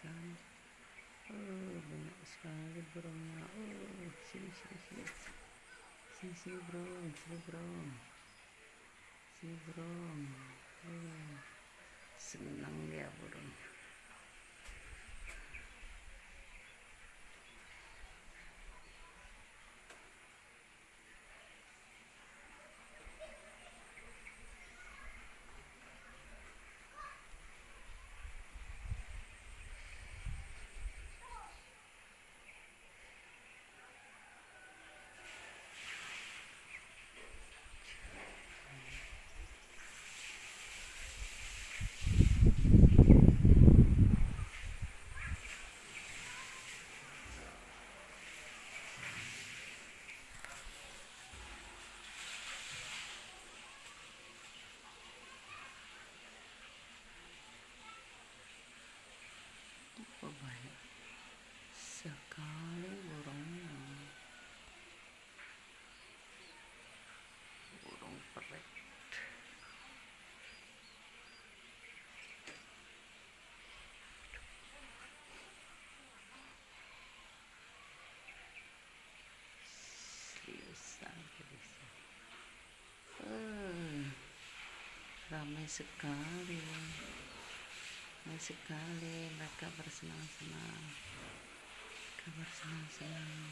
sana. Banyak sekali burungnya. Sini sini sini. Sini sini burung, sini burung. Sini burung. Senang dia burung. Banyak sekali burungnya. Burung perek. Seriusan gelisah. Ramai sekali. Ramai sekali mereka bersenang-senang. Bersenang-senang.